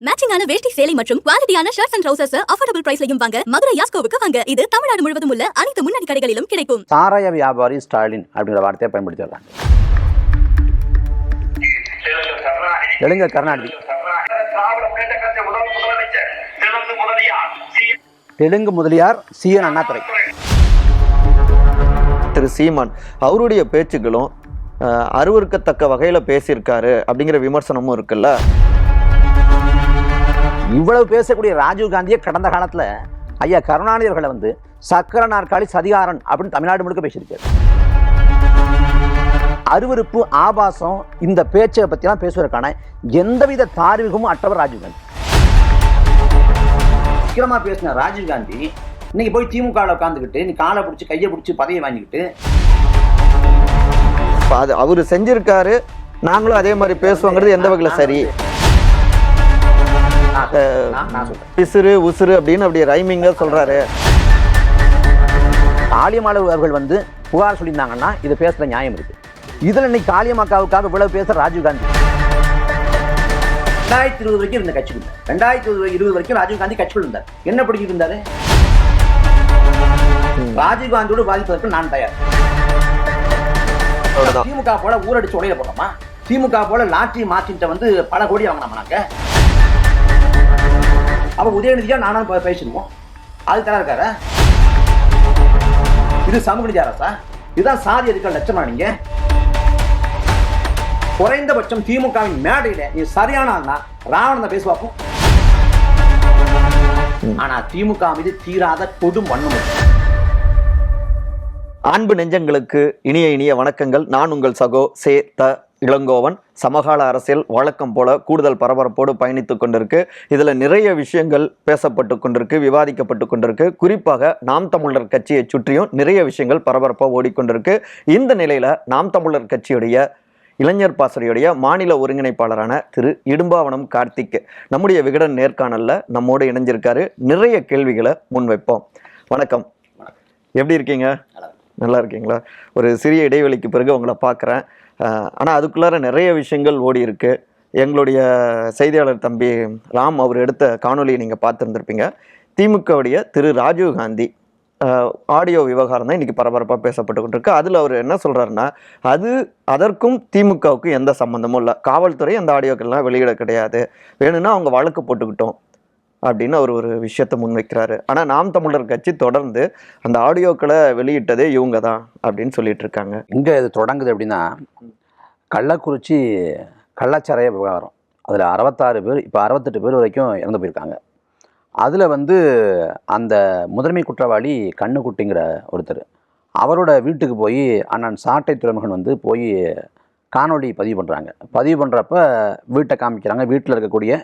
மேட்சிங்கான வேஷ்டி சேலை மற்றும் குவாலிட்டியான ஷர்ட்ஸ் அண்ட் ட்ரவுசர்ஸ் அஃபோர்டபிள் பிரைஸ்லயும் வாங்க மதுரை யாஸ்கோவுக்கு வாங்க. இது தமிழ்நாடு முழுவதும் உள்ள அனைத்து முன்னணி கடைகளிலும் கிடைக்கும். சாராய வியாபாரி ஸ்டாலின் அப்படிங்கிற வார்த்தையை பயன்படுத்தி வர்றாங்க. தெலுங்கு கருணாநிதி, தெலுங்கு முதலியார் சிஎன் அண்ணாதுரை. திரு சீமான் அவருடைய பேச்சுக்களும் அருவருக்கத்தக்க வகையில் பேசியிருக்காரு அப்படிங்கிற விமர்சனமும் இருக்குல்ல. இவ்வளவு பேசக்கூடிய ராஜீவ்காந்தியை கடந்த காலத்துல ஐயா கருணாநிதி அவர்களை வந்து சக்கர நாற்காலி சதிகாரன் அப்படின்னு தமிழ்நாடு முழுக்க பேசியிருக்காரு. அருவருப்பு ஆபாசம் இந்த பேச்சை பற்றிலாம் பேசுவதற்கான எந்தவித தார்மீகமும் அற்றவர் ராஜீவ்காந்தி. சீக்கிரமா பேசின ராஜீவ்காந்தி இன்னைக்கு போய் திமுகவில் உட்காந்துக்கிட்டு நீ காலை பிடிச்சி கையை பிடிச்சி பதவியை வாங்கிக்கிட்டு அது அவரு செஞ்சிருக்காரு, நாங்களும் அதே மாதிரி பேசுவோங்கிறது எந்த வகையில் சரி? பிசுறு உசுறு அப்படின்னு அப்படி ரைமிங்கா சொல்றாரு. காளியம்மாள் அவர்கள் வந்து புகார் சொல்லியிருந்தாங்கன்னா இது பேசுற நியாயம் இருக்கு. இதுல இன்னைக்கு காளியம்மாக்காவுக்காக இவ்வளவு பேசுற ராஜீவ்காந்தி 2020 வரைக்கும் இருந்த கட்சிக்குள்ள 2020 வரைக்கும் ராஜீவ்காந்தி கட்சிக்குள்ள இருந்தார். என்ன பிடிச்சிட்டு இருந்தாரு? ராஜீவ்காந்தியோடு பாதிப்பதற்கு நான் தயார். திமுக போல ஊரடிச்சு உடையில போனோமா? திமுக போல லாட்ரி மாற்றிட்ட வந்து பல கோடி வாங்கினோமா? நாங்க அப்ப உதயநிதியா நானும் பேசணுமோ? அது தர இருக்காரு. இது சமூக நீதி அரசா? இதுதான் சாதி இருக்கிற லட்சமா? நீங்க குறைந்தபட்சம் திமுகவின் மேடையில நீ சரியான ராவணன் பேசுவாப்போ. ஆனா திமுக மீது தீராத கொடும் வன்மம். அன்பு நெஞ்சங்களுக்கு இனிய இனிய வணக்கங்கள். நான் உங்கள் சகோ சே த இளங்கோவன். சமகால அரசியல் வழக்கம் போல கூடுதல் பரபரப்போடு பயணித்து கொண்டிருக்கு. இதில் நிறைய விஷயங்கள் பேசப்பட்டு கொண்டிருக்கு, விவாதிக்கப்பட்டு கொண்டிருக்கு. குறிப்பாக நாம் தமிழர் கட்சியை சுற்றியும் நிறைய விஷயங்கள் பரபரப்பாக ஓடிக்கொண்டிருக்கு. இந்த நிலையில் நாம் தமிழர் கட்சியுடைய இளைஞர் பாசறையுடைய மாநில ஒருங்கிணைப்பாளரான திரு இடும்பாவனம் கார்த்திக் நம்முடைய விகடன் நேர்காணலில் நம்மோடு இணைஞ்சிருக்காரு. நிறைய கேள்விகளை முன்வைப்போம். வணக்கம், எப்படி இருக்கீங்க? நல்லா இருக்கீங்களா? ஒரு சிறிய இடைவெளிக்கு பிறகு உங்களை பார்க்குறேன். ஆனால் அதுக்குள்ளார நிறைய விஷயங்கள் ஓடி இருக்கு. எங்களுடைய செய்தியாளர் தம்பி ராம் அவர் எடுத்த காணொலியை நீங்கள் பார்த்துருந்துருப்பீங்க. திமுகவுடைய திரு ராஜீவ்காந்தி ஆடியோ விவகாரம் தான் இன்றைக்கி பரபரப்பாக பேசப்பட்டு கொண்டிருக்கு. அதில் அவர் என்ன சொல்கிறாருன்னா, அதற்கும் திமுகவுக்கும் எந்த சம்மந்தமும் இல்லை, காவல்துறை அந்த ஆடியோக்கள்லாம் வெளியிட கிடையாது, வேணும்னா அவங்க வழக்கு போட்டுக்கிட்டோம் அப்படின்னு அவர் ஒரு விஷயத்தை முன்வைக்கிறாரு. ஆனால் நாம் தமிழர் கட்சி தொடர்ந்து அந்த ஆடியோக்களை வெளியிட்டதே இவங்க தான் அப்படின்னு சொல்லிட்டு இருக்காங்க. எங்கே இது தொடங்குது அப்படின்னா, கள்ளக்குறிச்சி கள்ளச்சாராய விவகாரம். அதில் 66 பேர், இப்போ 68 பேர் வரைக்கும் இறந்து போயிருக்காங்க. அதில் வந்து அந்த முதன்மை குற்றவாளி கண்ணுக்குட்டிங்கிற ஒருத்தர், அவரோட வீட்டுக்கு போய் அண்ணன் சாட்டை துறைமுகன் வந்து போய் காணொலி பதிவு பண்ணுறாங்க. பதிவு பண்ணுறப்ப வீட்டை காமிக்கிறாங்க. வீட்டில் இருக்கக்கூடிய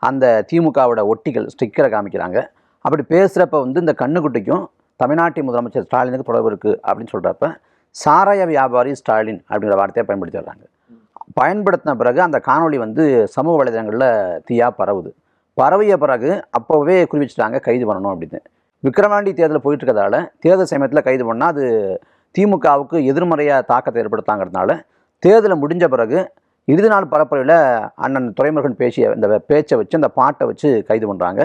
அந்த திமுகவோட ஒட்டிகள் ஸ்டிக்கரை காமிக்கிறாங்க. அப்படி பேசுகிறப்ப வந்து இந்த கண்ணுக்குட்டிக்கும் தமிழ்நாட்டின் முதலமைச்சர் ஸ்டாலினுக்கு தொடர்பு இருக்குது அப்படின்னு சொல்கிறப்ப சாராய வியாபாரி ஸ்டாலின் அப்படிங்கிற வார்த்தையை பயன்படுத்தி வர்றாங்க. பயன்படுத்தின பிறகு அந்த காணொலி வந்து சமூக வலைதளங்களில் தீயாக பரவுது. பரவிய பிறகு அப்போவே குறிவிச்சிட்டாங்க கைது பண்ணணும் அப்படின்னு. விக்கிரவாண்டி தேர்தல் போயிட்டு இருக்கிறதால தேர்தல் சமயத்தில் கைது பண்ணால் அது திமுகவுக்கு எதிர்மறையாக தாக்கத்தை ஏற்படுத்தாங்கிறதுனால தேர்தலை முடிஞ்ச பிறகு இறுதி நாள் பரப்புரையில் அண்ணன் துரைமுருகன் பேசிய இந்த பேச்சை வச்சு அந்த பாட்டை வச்சு கைது பண்ணுறாங்க.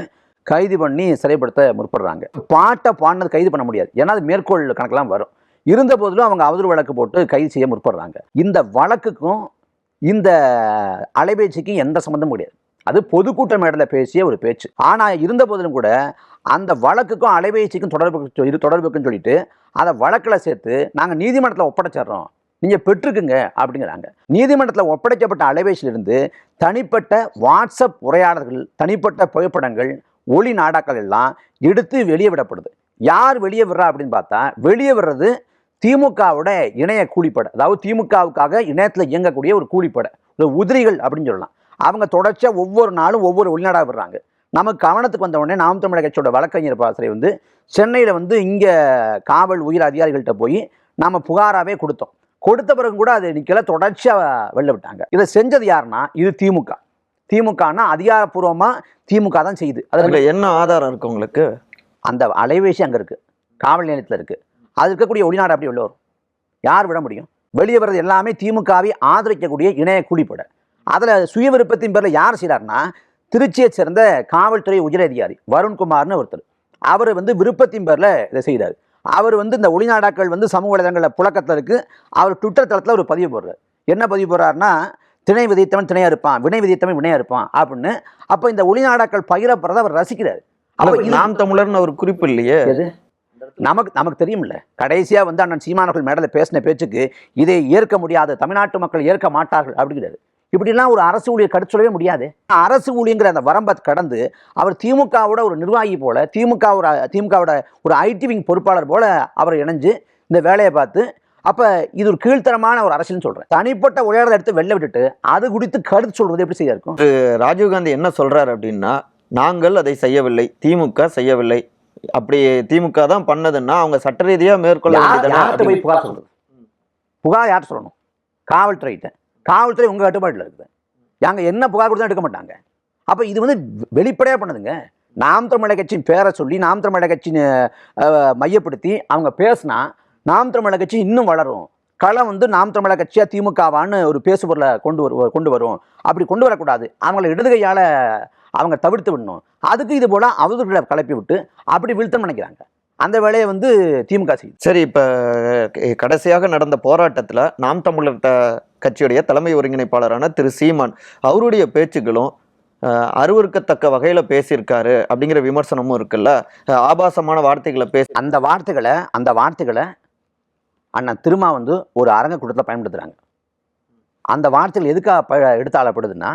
கைது பண்ணி சிறைப்படுத்த முற்படுறாங்க. பாட்டை பாடினது கைது பண்ண முடியாது, ஏன்னா அது மேற்கோள் கணக்கெல்லாம் வரும். இருந்த போதிலும் அவங்க அவதூறு வழக்கு போட்டு கைது செய்ய முற்படுறாங்க. இந்த வழக்குக்கும் இந்த அலைபேசிக்கும் எந்த சம்மந்தமும் கிடையாது. அது பொதுக்கூட்ட மேடையில் பேசிய ஒரு பேச்சு. ஆனால் இருந்த போதிலும் கூட அந்த வழக்குக்கும் அலைபேசிக்கும் தொடர்புக்குன்னு சொல்லிட்டு அதை வழக்கில் சேர்த்து நாங்கள் நீதிமன்றத்தில் ஒப்படைச்சிட்றோம், நீங்கள் பெற்றுக்குங்க அப்படிங்கிறாங்க. நீதிமன்றத்தில் ஒப்படைக்கப்பட்ட அலைபேசியிலிருந்து தனிப்பட்ட வாட்ஸ்அப் உரையாடல்கள், தனிப்பட்ட புகைப்படங்கள், ஒளி நாடாக்கள் எல்லாம் எடுத்து வெளியே விடப்படுது. யார் வெளியே விடுறா அப்படின்னு பார்த்தா, வெளியே விடுறது திமுகவோட இணைய கூலிப்படை, அதாவது திமுகவுக்காக இணையத்தில் இயங்கக்கூடிய ஒரு கூலிப்படை, ஒரு உதிரிகள் அப்படின்னு சொல்லலாம். அவங்க தொடர்ச்சியாக ஒவ்வொரு நாளும் ஒவ்வொரு ஒளிநாடாக விடுறாங்க. நமக்கு கவனத்துக்கு வந்த உடனே நாம் தமிழர் கட்சியோட வழக்கறிஞர் பாசறை வந்து சென்னையில் வந்து இங்கே காவல் உயர் அதிகாரிகள்கிட்ட போய் நாம் புகாராகவே கொடுத்தோம். கொடுத்த பிறகு கூட அது நிற்கல, தொடர்ச்சியாக வெளில விட்டாங்க. இதை செஞ்சது யாருன்னா இது திமுக. திமுகனா அதிகாரப்பூர்வமாக திமுக தான் செய்யுது. அதில் என்ன ஆதாரம் இருக்குது உங்களுக்கு? அந்த அலைபேசி அங்கே இருக்குது, காவல் நிலையத்தில் இருக்குது. அது இருக்கக்கூடிய ஒளிநாடு அப்படி வெளில வரும், யார் விட முடியும்? வெளியே வர்றது எல்லாமே திமுகவை ஆதரிக்கக்கூடிய இணைய கூலிப்படை. அதில் சுய விருப்பத்தின் பேரில் யார் செய்கிறாருன்னா திருச்சியை சேர்ந்த காவல்துறை உயர் அதிகாரி வருண்குமார்னு ஒருத்தர். அவர் வந்து விருப்பத்தின் பேரில் இதை செய்தார். அவர் வந்து இந்த ஒளிநாடாக்கள் வந்து சமூக வலைதளங்களில் புழக்கத்தில் இருக்கு. அவர் ட்விட்டர் தளத்தில் ஒரு பதிவு போடுறார். என்ன பதிவு போடுறாருன்னா, திணை விதைத்தவன் திணையா இருப்பான், வினை விதைத்தவன் வினையா இருப்பான் அப்படின்னு. அப்போ இந்த ஒளிநாடாக்கள் பகிரப்படுறதை அவர் ரசிக்கிறார். நாம் தமிழர்னு ஒரு குறிப்பு இல்லையே. நமக்கு தெரியும்ல, கடைசியா வந்து அண்ணன் சீமானவர்கள் மேடையில் பேசின பேச்சுக்கு இதை ஏற்க முடியாது, தமிழ்நாட்டு மக்கள் ஏற்க மாட்டார்கள் அப்படிங்கிறாரு. இப்படிலாம் ஒரு அரசு ஊழியர் கருத்து சொல்லவே முடியாது. அரசு ஊழியங்கிற அந்த வரம்பை கடந்து அவர் திமுகவோட ஒரு நிர்வாகி போல, திமுகவோட ஒரு ஐடி விங் பொறுப்பாளர் போல அவர் இணைஞ்சு இந்த வேலையை பார்த்து, அப்ப இது ஒரு கீழ்த்தரமான ஒரு அரசியல்னு சொல்றேன். தனிப்பட்ட உயரத்தை எடுத்து வெளில விட்டுட்டு அது குறித்து கருத்து சொல்றது எப்படி செய்ய இருக்கும்? ராஜீவ்காந்தி என்ன சொல்றாரு அப்படின்னா, நாங்கள் அதை செய்யவில்லை, திமுக செய்யவில்லை, அப்படி திமுக தான் பண்ணதுன்னா அவங்க சட்ட ரீதியா மேற்கொள்ள போய் புகார் சொல்றது. புகார் யார் சொல்லணும்? காவல்துறை உங்க கட்டுப்பாட்டில் இருக்குது. அங்க என்ன புகார் கொடுத்தா எடுக்க மாட்டாங்க. அப்ப இது வந்து வெளிப்படையா பண்ணுதுங்க. நாம் தமிழர் கட்சியின் பேரை சொல்லி நாம் தமிழர் கட்சியின் மையப்படுத்தி அவங்க பேசினா நாம் தமிழர் கட்சி இன்னும் வளரும். களம் வந்து நாம் தமிழர் கட்சியா திமுகவான்னு ஒரு பேசுபொருளை கொண்டு வரும். அப்படி கொண்டு வரக்கூடாது. அவங்கள இடதுகையால அவங்க தவிர்த்து விடணும். அதுக்கு இது போல அவதூறுகளை கலப்பி விட்டு அப்படி வீழ்த்தம் நினைக்கிறாங்க. அந்த வேலையை வந்து திமுக செய்யும். சரி, இப்போ கடைசியாக நடந்த போராட்டத்தில் நாம் தமிழர் கட்சியுடைய தலைமை ஒருங்கிணைப்பாளரான திரு சீமான் அவருடைய பேச்சுகளும் அருவருக்கத்தக்க வகையில் பேசியிருக்காரு அப்படிங்கிற விமர்சனமும் இருக்குல்ல. ஆபாசமான வார்த்தைகளை அந்த வார்த்தைகளை அண்ணன் திருமா வந்து ஒரு அரங்க கூட்டத்தில் பயன்படுத்துகிறாங்க. அந்த வார்த்தைகள் எதுக்காக எடுத்தாளப்படுதுன்னா,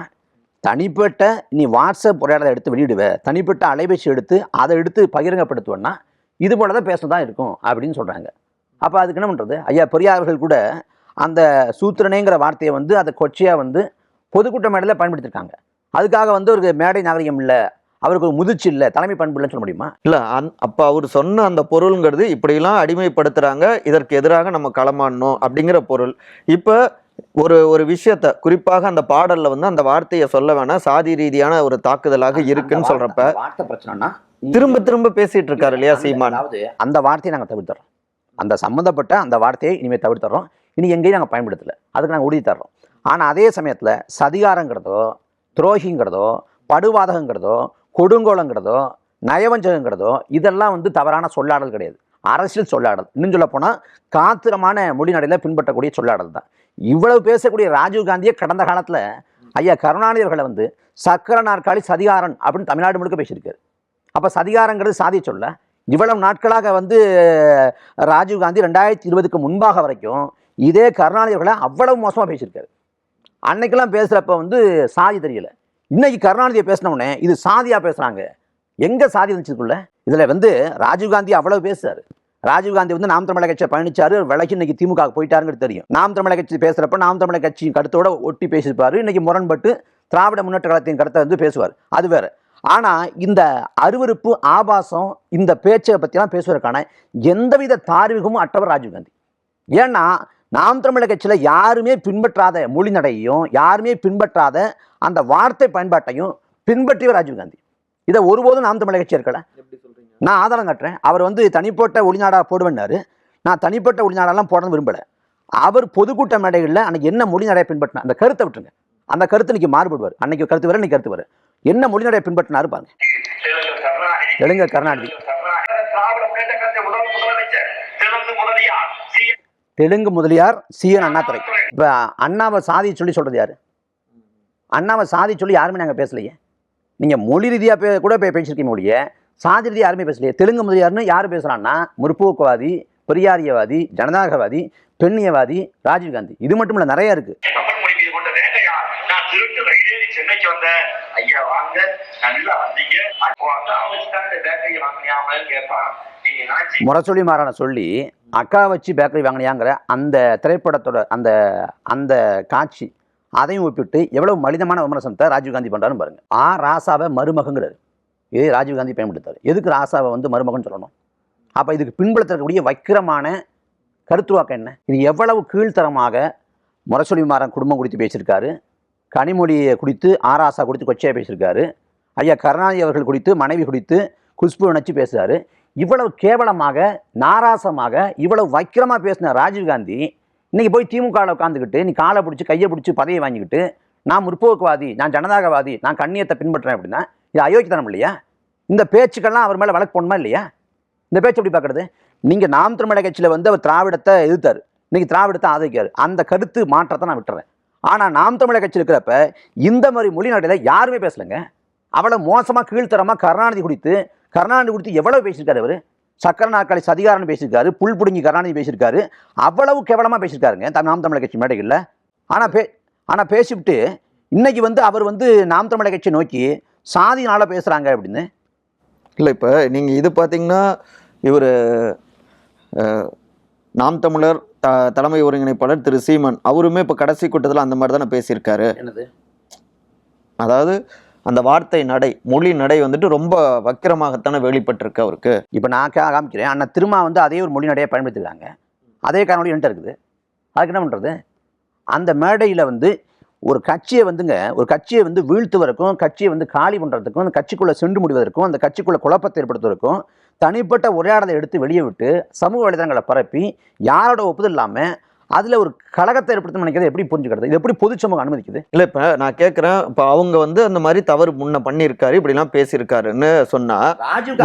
தனிப்பட்ட நீ வாட்ஸ்அப் உரையாடலை எடுத்து வெளியிடுவ, தனிப்பட்ட அலைபேசி எடுத்து அதை எடுத்து பகிரங்கப்படுத்துவேன்னா இது போல தான் பேசதான் இருக்கும் அப்படின்னு சொல்கிறாங்க. அப்போ அதுக்கு என்ன பண்ணுறது? ஐயா பெரியார்கள் கூட அந்த சூத்திரனேங்கிற வார்த்தையை வந்து அதை கொச்சையாக வந்து பொதுக்கூட்ட மேடையில் பயன்படுத்தியிருக்காங்க. அதுக்காக வந்து ஒரு மேடை நாகரிகம் இல்லை, அவருக்கு ஒரு முதிர்ச்சி இல்லை, தலைமை பண்பு இல்லைன்னு சொல்ல முடியுமா? இல்லை, அப்போ அவர் சொன்ன அந்த பொருளுங்கிறது இப்படிலாம் அடிமைப்படுத்துகிறாங்க, இதற்கு எதிராக நம்ம களமாடணும் அப்படிங்கிற பொருள். இப்போ ஒரு விஷயத்த குறிப்பாக அந்த பாடலில் வந்து அந்த வார்த்தையை சொல்ல வேணாம், சாதி ரீதியான ஒரு தாக்குதலாக இருக்குன்னு சொல்கிறப்ப வார்த்தை பிரச்சனைனா திரும்ப பேசிட்டு இருக்காரு இல்லையா சீமான்? அதாவது அந்த வார்த்தையை நாங்கள் தவிர்த்துறோம், அந்த சம்மந்தப்பட்ட அந்த வார்த்தையை இனிமேல் தவிர்த்துறோம், இனி எங்கேயும் நாங்கள் பயன்படுத்தலை, அதுக்கு நாங்கள் உறுதி தர்றோம். ஆனால் அதே சமயத்தில் சதிகாரங்கிறதோ, துரோகிங்கிறதோ, படுவாதகங்கிறதோ, கொடுங்கோலங்கிறதோ, நயவஞ்சகங்கிறதோ இதெல்லாம் வந்து தவறான சொல்லாடல் கிடையாது, அரசியல் சொல்லாடல். இன்னும் சொல்ல போனால் காத்திரமான மொழிநடையில் பின்பற்றக்கூடிய சொல்லாடல் தான். இவ்வளவு பேசக்கூடிய ராஜீவ்காந்தியை கடந்த காலத்தில் ஐயா கருணாநிதி அவர்களை வந்து சக்கர நாற்காலி சதிகாரன் அப்படின்னு தமிழ்நாடு முழுக்க பேசியிருக்காரு. அப்போ சதிகாரங்கிறது சாதிய சொல்ல. இவ்வளவு நாட்களாக வந்து ராஜீவ்காந்தி 2020க்கு முன்பாக வரைக்கும் இதே கருணாநிதி அவர்களை அவ்வளவு மோசமாக பேசியிருக்காரு. அன்னைக்கெல்லாம் பேசுகிறப்ப வந்து சாதி தெரியல. இன்னைக்கு கருணாநிதியை பேசினவுடனே இது சாதியாக பேசுகிறாங்க. எங்கே சாதி இருந்துச்சுக்குள்ள? இதில் வந்து ராஜீவ்காந்தி அவ்வளவு பேசுறாரு. ராஜீவ்காந்தி வந்து நாம் தமிழர் கட்சியை பயணிச்சாரு, விலகி இன்னைக்கு திமுக போயிட்டாருங்கிறது தெரியும். நாம் தமிழர் கட்சி பேசுகிறப்ப நாம் தமிழர் கட்சியின் கருத்தோட ஒட்டி பேசியிருப்பாரு. இன்னைக்கு முரண்பட்டு திராவிட முன்னேற்ற கழகத்தின் கருத்தை வந்து பேசுவார், அது வேறு. ஆனால் இந்த அருவருப்பு ஆபாசம் இந்த பேச்சை பற்றிலாம் பேசுவதற்கான எந்தவித தார்மீகமும் அற்றவர் ராஜீவ்காந்தி. ஏன்னா நாம் தமிழர் கட்சியில் யாருமே பின்பற்றாத மொழிநடையையும் யாருமே பின்பற்றாத அந்த வார்த்தை பயன்பாட்டையும் பின்பற்றியவர் ராஜீவ்காந்தி. இதை ஒருபோதும் நாம் தமிழர் கட்சி இருக்கல. நான் ஆதாரம் காட்டுறேன். அவர் வந்து தனிப்பட்ட ஒளிநாடா போடுவேன்னாரு. நான் தனிப்பட்ட ஒளிநாடெல்லாம் போடணும் விரும்பலை. அவர் பொதுக்கூட்ட மேடைகளில் அன்னைக்கு என்ன மொழிநடையை பின்பற்றின அந்த கருத்தை விட்டுருங்க, அந்த கருத்து இன்னைக்கு மாறுபடுவார். அன்னைக்கு கருத்து வர இன்னைக்கு கருத்து வர என்ன மொழிநடையை பின்பற்றினாரு பாருங்க. தெலுங்கு கருணாநிதி, தெலுங்கு முதலியார் CN அண்ணாதுரை. இப்போ அண்ணாவை சாதி சொல்றது யாரு? அண்ணாவை சாதி சொல்லி யாருமே நாங்கள் பேசலையே. நீங்கள் மொழி ரீதியாக கூட பேசியிருக்கீங்க, மொழியை சாதி ரீதியாக யாருமே பேசலையே. தெலுங்கு முதலியார்னு யார் பேசுகிறான்னா முற்போக்குவாதி, பெரியாரியவாதி, ஜனநாயகவாதி, பெண்ணியவாதி ராஜீவ்காந்தி. இது மட்டும் இல்லை, நிறைய இருக்கு. சென்னைக்கு வந்த ஐயா வாங்க நல்லா வந்தீங்க, முரசொலி மாறான சொல்லி அக்கா வச்சு பேக்கரி வாங்கினியாங்கிற அந்த திரைப்படத்தோட அந்த அந்த காட்சி அதையும் ஒப்பிட்டு எவ்வளவு மனிதமான விமர்சனத்தை ராஜீவ்காந்தி பண்றாருன்னு பாருங்க. ராசாவை மருமகங்கிறாரு. இதே ராஜீவ்காந்தி பயன்படுத்தாரு. எதுக்கு ராசாவை வந்து மருமகன் சொல்லணும்? அப்ப இதுக்கு பின்பற்றக்கூடிய வக்கிரமான கருத்துவாக்கம் என்ன? இது எவ்வளவு கீழ்த்தரமாக முரசொலி மாறன் குடும்பம் குறித்து பேசியிருக்காரு, கனிமொழியை குறித்து ஆராசா குறித்து கொச்சையாக பேசியிருக்காரு, ஐயா கருணாநிதி அவர்கள் குறித்து மனைவி குறித்து குஷ்பு நினைச்சு பேசுறாரு. இவ்வளவு கேவலமாக நாராசமாக இவ்வளவு வக்கிரமாக பேசின ராஜீவ்காந்தி இன்னைக்கு போய் திமுகவில் உட்காந்துக்கிட்டு நீ காலை பிடிச்சி கையை பிடிச்சி பதவியை வாங்கிக்கிட்டு நான் முற்போக்குவாதி, நான் ஜனநாயகவாதி, நான் கண்ணியத்தை பின்பற்றுறேன் அப்படின்னா இது அயோக்கியத்தனம் இல்லையா? இந்த பேச்சுக்கெல்லாம் அவர் மேலே வழக்கு போடணுமா இல்லையா? இந்த பேச்சு எப்படி பார்க்குறது? நீங்கள் நாம் தமிழர் கட்சியில் வந்து அவர் திராவிடத்தை எதிர்த்தார், இன்னைக்கு திராவிடத்தை ஆதரிக்காரு, அந்த கருத்து மாற்றத்தை நான் விட்டுறேன். ஆனால் நாம் தமிழர் கட்சி இருக்கிறப்ப இந்த மாதிரி மொழி நாட்டில் யாருமே பேசலைங்க. அவ்வளோ மோசமாக கீழ்த்தரமாக கருணாநிதி குறித்து எவ்வளோ பேசியிருக்காரு அவர். சக்கர நாற்காலி சதிகாரன்னு பேசியிருக்காரு, புல் பிடுங்கி கருணாநிதி பேசியிருக்காரு, அவ்வளவு கேவலமாக பேசியிருக்காருங்க நாம் தமிழர் கட்சி மேடைகளில். ஆனால் பேசிவிட்டு இன்னைக்கு வந்து அவர் வந்து நாம் தமிழர் கட்சியை நோக்கி சாதினால பேசுகிறாங்க அப்படின்னு. இல்லை, இப்போ நீங்கள் இது பார்த்தீங்கன்னா இவர் நாம் தமிழர் தலைமை ஒருங்கிணைப்பாளர் திரு சீமான் அவருமே இப்போ கடைசி கூட்டத்தில் அந்த மாதிரி தானே பேசியிருக்காரு. என்னது? அதாவது அந்த வார்த்தை நடை, மொழி நடை வந்துட்டு ரொம்ப வக்கிரமாகத்தானே வெளிப்பட்டிருக்கு அவருக்கு. இப்போ நான் காமிக்கிறேன், அண்ணா திரும்ப வந்து அதே ஒரு மொழி நடையை பயன்படுத்திருக்காங்க, அதே காரணம் என்கிட்ட இருக்குது. அதுக்கு என்ன பண்ணுறது? அந்த மேடையில் வந்து ஒரு கட்சியை வந்து வீழ்த்துவதற்கும், கட்சியை வந்து காலி பண்ணுறதுக்கும், அந்த கட்சிக்குள்ளே சென்று முடிவதற்கும், அந்த கட்சிக்குள்ளே குழப்பத்தை ஏற்படுத்துவதற்கும் தனிப்பட்ட உரையாடலை எடுத்து வெளியே விட்டு சமூக வலைதளங்களை பரப்பி யாரோட ஒப்புதல் இல்லாமல் அதில் ஒரு கழகத்தை ஏற்படுத்த நினைக்கிறது எப்படி புரிஞ்சுக்கிறது? இது எப்படி பொது சமூகம் அனுமதிக்குது? இல்லை, இப்போ நான் கேட்குறேன், இப்போ அவங்க வந்து அந்த மாதிரி தவறு முன்ன பண்ணியிருக்காரு, இப்படிலாம் பேசியிருக்காருன்னு சொன்னால்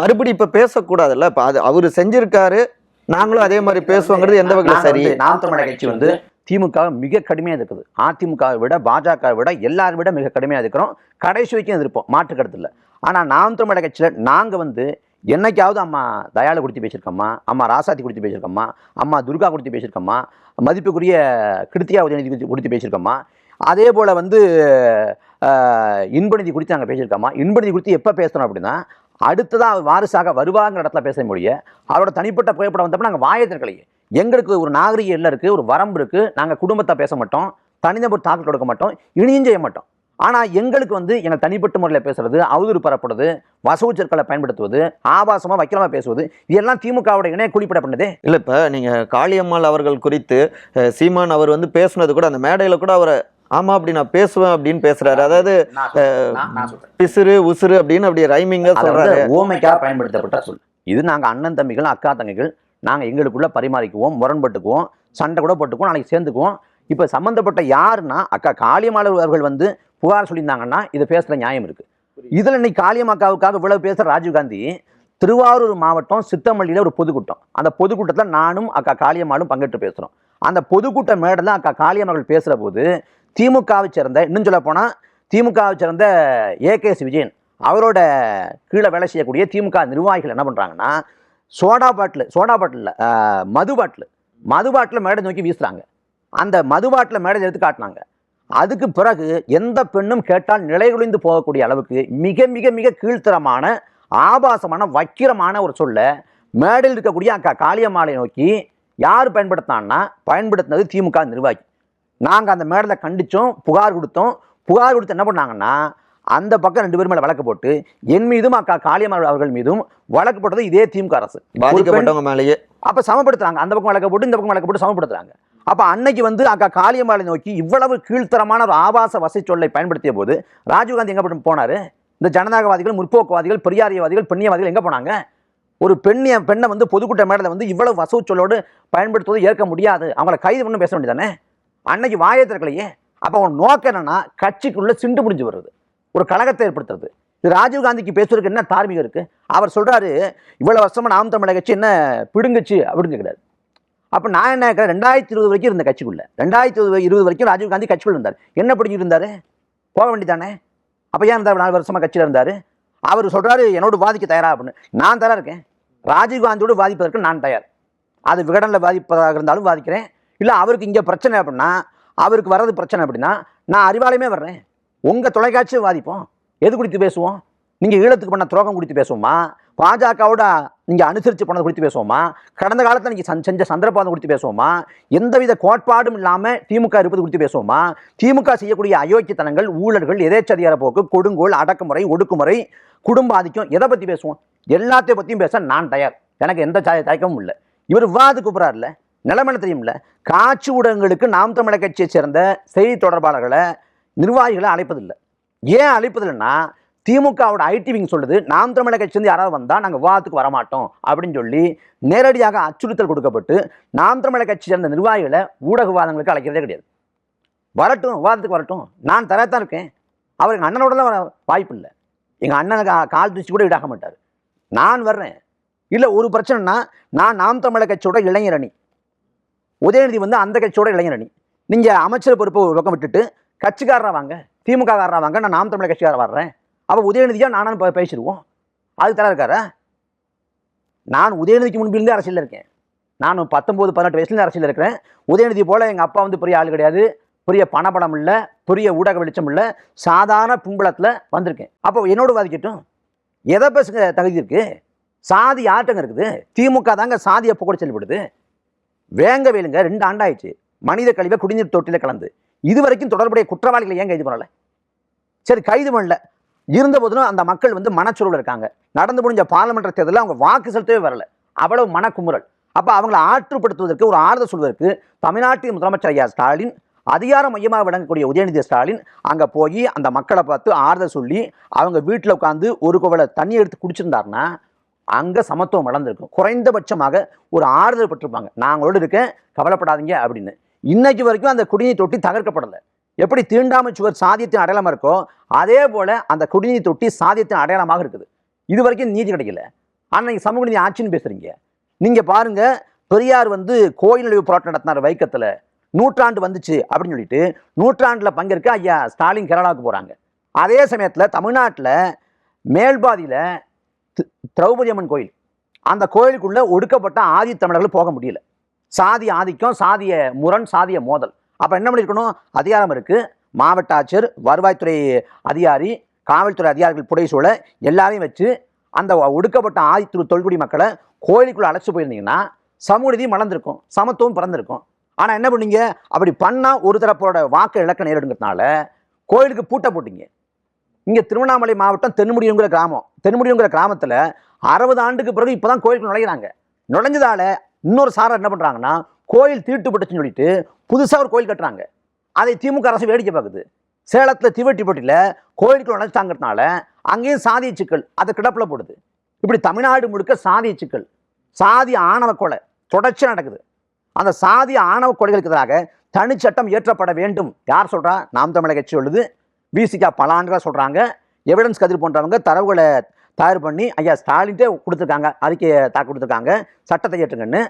மறுபடியும் இப்போ பேசக்கூடாதுல்ல? இப்போ அது அவர் செஞ்சிருக்காரு, நாங்களும் அதே மாதிரி பேசுவோங்கிறது எந்த வகையில் சரி? நாம் தமிழர் கட்சி வந்து திமுக மிக கடுமையாக இருக்குது, அதிமுகவை விட பாஜகவை விட எல்லாரை விட மிக கடுமையாக இருக்கிறோம், கடைசி வரைக்கும் எதிர்ப்போம், மாற்று கருத்து இல்லை. ஆனால் நாம் தமிழர் கட்சியில் நாங்கள் வந்து என்னைக்காவது அம்மா தயாளை குறித்து பேசியிருக்கோமா, அம்மா ராசாத்தி குறித்து பேசியிருக்கோமா, அம்மா துர்கா குறித்து பேசியிருக்கோமா, மதிப்புக்குரிய கிருத்தியா உதயநிதி குறித்து பேசியிருக்கோமா, அதே போல் வந்து இன்பநிதி குறித்து நாங்கள் பேசியிருக்கோமா? இன்பநிதி குறித்து எப்போ பேசுகிறோம் அப்படின்னா அடுத்ததாக அவர் வாரிசாக வருவாங்கிற இடத்துல பேச முடிய அவரோட தனிப்பட்ட புகைப்படம் வந்தப்போ நாங்கள் வாயை திறக்கலையே. எங்களுக்கு ஒரு நாகரிக எல்லை இருக்குது, ஒரு வரம்பு இருக்குது, நாங்கள் குடும்பத்தை பேச மாட்டோம், தனிநபர் தாக்கல் கொடுக்க மாட்டோம், இனியும் செய்ய மாட்டோம். ஆனால் எங்களுக்கு வந்து எங்கள் தனிப்பட்ட முறையில் பேசுறது, அவதூறு பரப்புறது, வசவு சொற்களை பயன்படுத்துவது, ஆபாசமாக வைக்கலமாக பேசுவது, இதெல்லாம் திமுகவோட இணைய குளிப்பட பண்ணதே. இல்லை, இப்போ நீங்கள் காளியம்மாள் அவர்கள் குறித்து சீமான் அவர் வந்து பேசுனது கூட அந்த மேடையில் கூட அவரை ஆமா அப்படி நான் பேசுவேன் அப்படின்னு பேசுறாரு. அதாவது பிசுறு உசுறு அப்படின்னு அப்படி ரைமிங்கா சொல்றாரு. ஓமைக்காக பயன்படுத்தப்பட்ட சொல் இது. நாங்கள் அண்ணன் தம்பிகள், அக்கா தங்கைகள், நாங்கள் எங்களுக்குள்ள பரிமாறிக்குவோம், முரண்பட்டுக்குவோம், சண்டை கூட போட்டுக்குவோம், நாளைக்கு சேர்ந்துக்குவோம். இப்போ சம்மந்தப்பட்ட யாருன்னா அக்கா காளியம்மாள் அவர்கள் வந்து புகார் சொல்லியிருந்தாங்கன்னா இதை பேசுகிற நியாயம் இருக்குது. இதில் இன்னைக்கு காளியம்மாக்காவுக்காக இவ்வளவு பேசுகிற ராஜீவ்காந்தி திருவாரூர் மாவட்டம் சித்தமல்லியில் ஒரு பொதுக்கூட்டம், அந்த பொதுக்கூட்டத்தில் நானும் அக்கா காளியம்மாளும் பங்கேற்று பேசுகிறோம். அந்த பொதுக்கூட்ட மேடையில் அக்கா காளியம்மாள் பேசுகிற போது திமுகவை சேர்ந்த, இன்னும் சொல்ல போனால் திமுகவை சேர்ந்த ஏகேஎஸ் விஜயன் அவரோட கீழே வேலை செய்யக்கூடிய திமுக நிர்வாகிகள் என்ன பண்ணுறாங்கன்னா சோடா பாட்டில் மது பாட்டில் மேடை நோக்கி வீசுகிறாங்க. அந்த மது பாட்டில் மேடை எடுத்து காட்டினாங்க. அதுக்கு பிறகு எந்த பெண்ணும் கேட்டால் நிலைகுலைந்து போகக்கூடிய அளவுக்கு மிக மிக மிக கீழ்த்தரமான ஆபாசமான வக்கிரமான ஒரு சொல்ல மேடையில் இருக்கக்கூடிய அக்கா காளியம்மாளை நோக்கி யார் பயன்படுத்தினது திமுக நிர்வாகி. நாங்கள் அந்த மேடையில் கண்டித்தோம், புகார் கொடுத்து என்ன பண்ணாங்கன்னா அந்த பக்கம் 2 பேர் மேலே வழக்கு போட்டு என் மீதும் அக்கா காளியம்மாள் அவர்கள் மீதும் வழக்கு போட்டது இதே திமுக அரசு. பாதிக்கப்பட்டவங்க மேலேயே அப்போ சமப்படுத்துறாங்க. அந்த பக்கம் வழக்கு போட்டு இந்த பக்கம் வழக்கு போட்டு சமப்படுத்துறாங்க. அப்போ அன்னைக்கு வந்து அக்கா காளியம்மாளை நோக்கி இவ்வளவு கீழ்த்தரமான ஒரு ஆபாச வசை சொல்லை பயன்படுத்திய போது ராஜீவ்காந்தி எங்கே போனார்? இந்த ஜனநாயகவாதிகள், முற்போக்குவாதிகள், பெரியாரியவாதிகள், பெண்ணியவாதிகள் எங்கே போனாங்க? ஒரு பெண்ணை வந்து பொதுக்கூட்ட மேடையில் வந்து இவ்வளவு வசவு சொல்லோடு பயன்படுத்துவது ஏற்க முடியாது, அவங்கள கைது பண்ணி பேச வேண்டியதானே? அன்னைக்கு வாயை திறக்கலையே. அப்போ அவன் நோக்கம் என்னன்னா கட்சிக்குள்ள சிண்டு முடிஞ்சு வருது, ஒரு கழகத்தை ஏற்படுத்துறது. இது ராஜீவ்காந்திக்கு பேசுறதுக்கு என்ன தார்மீகம் இருக்கு? அவர் சொல்றாரு இவ்வளவு வருஷமா நாம் தமிழர் கட்சி என்ன பிடுங்குச்சு அப்படின்னு கேட்கிறாரு. அப்போ நான் என்ன கேட்குறேன், 2020 வரைக்கும் இருந்த கட்சிக்குள்ள, 2020 வரைக்கும் ராஜீவ்காந்தி கட்சிக்குள்ள இருந்தார். என்ன பிடிச்சிட்டு இருந்தாரு? போக வேண்டியதானே? அப்போ ஏன் இருந்தார் 4 வருஷமா கட்சியில் இருந்தார்? அவர் சொல்றாரு என்னோட வாதிக்க தயாரா அப்படின்னு. நான் தயாரா இருக்கேன், ராஜீவ்காந்தியோடு வாதிப்பதற்கு நான் தயார். அது விகடனில் வாதிப்பதாக இருந்தாலும் வாதிக்கிறேன். இல்லை அவருக்கு இங்கே பிரச்சனை அப்படின்னா, அவருக்கு வர்றது பிரச்சனை அப்படின்னா நான் அறிவாலயமே வர்றேன், உங்கள் தொலைக்காட்சியை வாதிப்போம். எது குறித்து பேசுவோம்? நீங்கள் ஈழத்துக்கு பண்ண துரோகம் குறித்து பேசுவோமா? பாஜகவோட நீங்கள் அனுசரித்து போனது குறித்து பேசுவோமா? கடந்த காலத்தில் நீங்கள் செஞ்ச சந்திரபாதம் குறித்து பேசுவோமா? எந்தவித கோட்பாடும் இல்லாமல் திமுக இருப்பது குறித்து பேசுவோமா? திமுக செய்யக்கூடிய அயோக்கியத்தனங்கள், ஊழல்கள், எதேச்சதிகார போக்கு, கொடுங்கோல், அடக்குமுறை, ஒடுக்குமுறை, குடும்ப ஆதிக்கம், எதை பற்றி பேசுவோம்? எல்லாத்தையும் பற்றியும் பேச நான் தயார். எனக்கு எந்த தயக்கமும் இல்லை. இவர் விவாதத்துக்கு கூப்பிட்றாருல, நிலைமை தெரியும்ல. காட்சி ஊடகங்களுக்கு நாம் தமிழர் கட்சியை சேர்ந்த செய்தி தொடர்பாளர்களை, நிர்வாகிகளை அழைப்பதில்லை. ஏன் அழைப்பதில்லைன்னா திமுகவோட ஐடி விங் சொல்லுது நாம் தமிழர் கட்சி வந்து யாராவது வந்தால் நாங்கள் விவாதத்துக்கு வரமாட்டோம் அப்படின்னு சொல்லி நேரடியாக அச்சுறுத்தல் கொடுக்கப்பட்டு நாம் தமிழர் கட்சி சேர்ந்த நிர்வாகிகளை ஊடக விவாதங்களுக்கு அழைக்கிறதே கிடையாது. வரட்டும், விவாதத்துக்கு வரட்டும். நான் தரத்தான் இருக்கேன். அவர் எங்கள் அண்ணனோடலாம் வர வாய்ப்பு இல்லை. எங்கள் அண்ணனுக்கு கால் தூசி கூட ஈடாக மாட்டார். நான் வர்றேன். இல்லை ஒரு பிரச்சனைனா, நான் நாம் தமிழர் கட்சியோட இளைஞர் அணி, உதயநிதி வந்து அந்த கட்சியோட இளைஞர் அணி. நீங்கள் அமைச்சர் பொறுப்பு ஒரு பக்கம் விட்டுட்டு கட்சிக்காரராக வாங்க, திமுக காரராக வாங்க, நான் நாம் தமிழர் கட்சிக்காரர் வர்றேன். அப்போ உதயநிதியாக நானும் பேசிடுவோம். அது தர இருக்காரா? நான் உதயநிதிக்கு முன்பிலிருந்து அரசியலில் இருக்கேன். நான் 19-18 வயசுலேருந்து அரசியலில் இருக்கிறேன். உதயநிதி போல் எங்கள் அப்பா வந்து பெரிய ஆள் கிடையாது, பெரிய பணபலம் இல்லை, பெரிய ஊடக வெளிச்சம் இல்லை, சாதாரண பின்பலத்தில் வந்திருக்கேன். அப்போ என்னோட வாதிக்கட்டும். எதை பேசுங்க தகுதி இருக்குது? சாதி யார்ட்டங்க இருக்குது? திமுக தாங்க சாதியை புகழ செயல்படுது. வேங்க வேலுங்க 2 ஆண்டாயிடுச்சு மனித கழிவை குடிநீர் தொட்டியில் கலந்து. இது வரைக்கும் தொடர்புடைய குற்றவாளிகளை ஏன் கைது பண்ணல? சரி, கைது பண்ணல, இருந்த போதிலும் அந்த மக்கள் வந்து மனச்சொருவில் இருக்காங்க. நடந்து முடிஞ்ச பார்லிமெண்ட் தேர்தலில் அவங்க வாக்கு செலுத்தவே வரல, அவ்வளவு மனக்குமுறல். அப்போ அவங்களை ஆற்றுப்படுத்துவதற்கு, ஒரு ஆறுதல் சொல்வதற்கு தமிழ்நாட்டின் முதலமைச்சர் ஐயா ஸ்டாலின், அதிகார மையமாக விளங்கக்கூடிய உதயநிதி ஸ்டாலின் அங்கே போய் அந்த மக்களை பார்த்து ஆறுதல் சொல்லி அவங்க வீட்டில் உட்காந்து ஒரு குவளை தண்ணி எடுத்து குடிச்சிருந்தாருன்னா அங்கே சமத்துவம் வளர்ந்துருக்கும். குறைந்தபட்சமாக ஒரு ஆறுதல் பட்டிருப்பாங்க, நாங்களோடு இருக்கேன், கவலைப்படாதீங்க அப்படின்னு. இன்னைக்கு வரைக்கும் அந்த குடிநீர் தொட்டி தகர்க்கப்படலை. எப்படி தீண்டாமை சுவர் சாதியத்தின் அடையாளமாக இருக்கோ, அதே போல் அந்த குடிநீர் தொட்டி சாதியத்தின் அடையாளமாக இருக்குது. இது வரைக்கும் நீதி கிடைக்கல. ஆனால் நீங்கள் சமூக நீதி ஆட்சின்னு பேசுகிறீங்க. நீங்கள் பாருங்கள், பெரியார் வந்து கோயில் நுழைவு போராட்டம் நடத்தினார் வைக்கத்தில். 100ஆண்டு வந்துச்சு அப்படின்னு சொல்லிட்டு 100ஆண்டில் பங்கேற்க ஐயா ஸ்டாலின் கேரளாவுக்கு போகிறாங்க. அதே சமயத்தில் தமிழ்நாட்டில் மேல்பாதியில் திரௌபதி அம்மன் கோயில், அந்த கோயிலுக்குள்ளே ஒடுக்கப்பட்ட ஆதி தமிழர்கள் போக முடியல. சாதி ஆதிக்கம், சாதிய முரண், சாதிய மோதல். அப்போ என்ன பண்ணியிருக்கணும்? அதிகாரம் இருக்குது, மாவட்ட ஆட்சியர், வருவாய்த்துறை அதிகாரி, காவல்துறை அதிகாரிகள் புடைசூழ எல்லாரையும் வச்சு அந்த ஒடுக்கப்பட்ட ஆதி தொல்குடி மக்களை கோயிலுக்குள்ளே அழைச்சி போயிருந்தீங்கன்னா சமூக நீதி மலர்ந்திருக்கும், சமத்துவம் பிறந்திருக்கும். ஆனால் என்ன பண்ணீங்க? அப்படி பண்ணால் ஒரு தரப்போட வாக்கு இழக்க நேரிடுங்கிறதுனால கோயிலுக்கு பூட்டை போட்டீங்க. இங்கே திருவண்ணாமலை மாவட்டம் தென்முடியுங்கிற கிராமம், தென்முடியுங்கிற கிராமத்தில் 60 ஆண்டுக்கு பிறகு இப்போ தான் கோயிலுக்கு நுழைகிறாங்க. நுழைஞ்சதால இன்னொரு சாரர் என்ன பண்ணுறாங்கன்னா, கோயில் தீட்டுப்பட்டுச்சுன்னு சொல்லிட்டு புதுசாக ஒரு கோயில் கட்டுறாங்க. அதை திமுக அரசு வேடிக்கை பார்க்குது. சேலத்தில் தீவெட்டிப்பட்டியில் கோயிலுக்கு நுழைச்சாங்கிறதுனால அங்கேயும் சாதிய சிக்கல் அதை கிடப்பில் போடுது. இப்படி தமிழ்நாடு முழுக்க சாதிய சிக்கல், சாதி ஆணவ கொலை தொடர்ச்சியாக நடக்குது. அந்த சாதி ஆணவ கொலைகளுக்கு எதிராக தனிச்சட்டம் இயற்றப்பட வேண்டும். யார் சொல்கிறா? நாம் தமிழர் கட்சி சொல்லுது. விசிகா பல ஆண்டுகளாக சொல்கிறாங்க. எவிடன்ஸ் கதிர் போன்றவங்க தரவுகளை தயார் பண்ணி ஐயா ஸ்டாலின்ட்டே கொடுத்துருக்காங்க, அறிக்கையை கொடுத்துருக்காங்க, சட்டத்தை ஏற்றுங்கன்னு.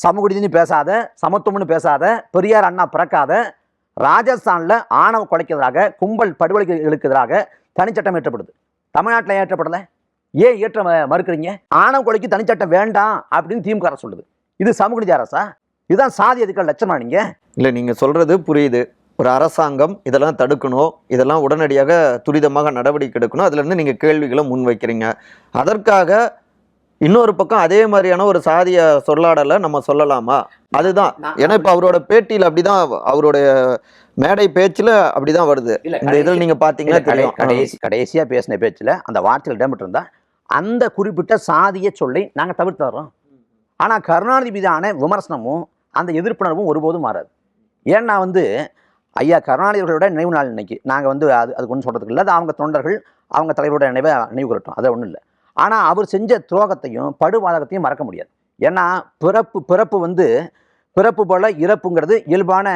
சமூக நீதினு பேசாத, சமத்துவம்னு பேசாத, பெரியார் அண்ணா பிறக்காத, ராஜஸ்தானில் ஆணவ கொலைக்கு எதிராக, கும்பல் படுகொலைகளுக்கு எதிராக தனிச்சட்டம் ஏற்றப்படுது. தமிழ்நாட்டில் ஏற்றப்படலை. ஏன் ஏற்ற மறுக்கிறீங்க? ஆணவ கொலைக்கு தனிச்சட்டம் வேண்டாம் அப்படின்னு திமுக அரசு சொல்லுது. இது சமூக நீதி அரசா? இதுதான் சாதி அதிகார லட்சமா? நீங்க இல்லை, நீங்கள் சொல்கிறது புரியுது. ஒரு அரசாங்கம் இதெல்லாம் தடுக்கணும், இதெல்லாம் உடனடியாக துரிதமாக நடவடிக்கை எடுக்கணும், அதுலேருந்து நீங்கள் கேள்விகளை முன்வைக்கிறீங்க. அதற்காக இன்னொரு பக்கம் அதே மாதிரியான ஒரு சாதிய சொல்லாடலை நம்ம சொல்லலாமா? அதுதான். ஏன்னா இப்போ அவரோட பேட்டியில் அப்படிதான், அவருடைய மேடை பேச்சில் அப்படிதான் வருது. இந்த இதில் நீங்கள் பார்த்தீங்கன்னா தெரியும். கடைசியாக பேசின பேச்சில் அந்த வார்த்தைகள் இடம்பெற்றிருந்தா அந்த குறிப்பிட்ட சாதிய சொல்லை நாங்கள் தவிர்த்து வர்றோம். ஆனால் கருணாநிதி மீதான விமர்சனமும் அந்த எதிர்ப்புணர்வும் ஒருபோதும் மாறாது. ஏன்னா வந்து ஐயா கருணாநிதிகளோட நினைவு நாள் இன்னைக்கு நாங்கள் வந்து அதுக்கு ஒன்றும் சொல்கிறதுக்கு இல்லை. அது அவங்க தொண்டர்கள், அவங்க தலைவரோட நினைவு கூறட்டும், அதை ஒன்றும் இல்லை. ஆனால் அவர் செஞ்ச துரோகத்தையும் படுபாதகத்தையும் மறக்க முடியாது. ஏன்னா பிறப்பு வந்து பிறப்பு போல இறப்புங்கிறது இயல்பான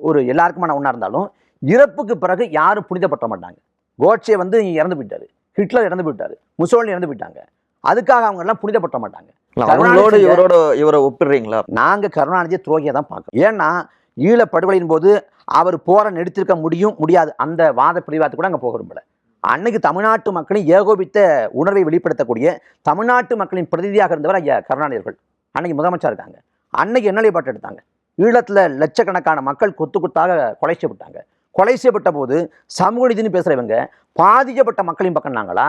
ஒரு எல்லாருக்குமான ஒன்றா இருந்தாலும் இறப்புக்கு பிறகு யாரும் புனிதப்பட்ட மாட்டாங்க. கோட்சே வந்து இறந்து போயிட்டாரு, ஹிட்லர் இறந்து போயிட்டாரு, முசோலினி இறந்து போயிட்டாங்க. அதுக்காக அவங்க எல்லாம் புனிதப்பட்ட மாட்டாங்க. அவங்களோட இவரை ஒப்பிடுறீங்களா? நாங்கள் கருணாநிதியை துரோகியை தான் பார்க்கணும். ஏன்னா ஈழப்படுகொலையின் போது அவர் போரை நெடுத்திருக்க முடியாது அந்த வாத பிரிவாத்து கூட அங்கே போக விரும்பல. அன்னைக்கு தமிழ்நாட்டு மக்களின் ஏகோபித்த உணர்வை வெளிப்படுத்தக்கூடிய தமிழ்நாட்டு மக்களின் பிரதிநிதியாக இருந்தவர் ஐயா கருணாநிதிகள். அன்னைக்கு முதலமைச்சர் இருக்காங்க. அன்னைக்கு என்ன நிலைப்பாட்டு எடுத்தாங்க? ஈழத்தில் லட்சக்கணக்கான மக்கள் கொத்து கொத்தாக கொலை செய்யப்பட்டாங்க. கொலை செய்யப்பட்ட போது சமூக நீதினு பேசுகிறவங்க பாதிக்கப்பட்ட மக்களின் பக்கம் நாங்களா,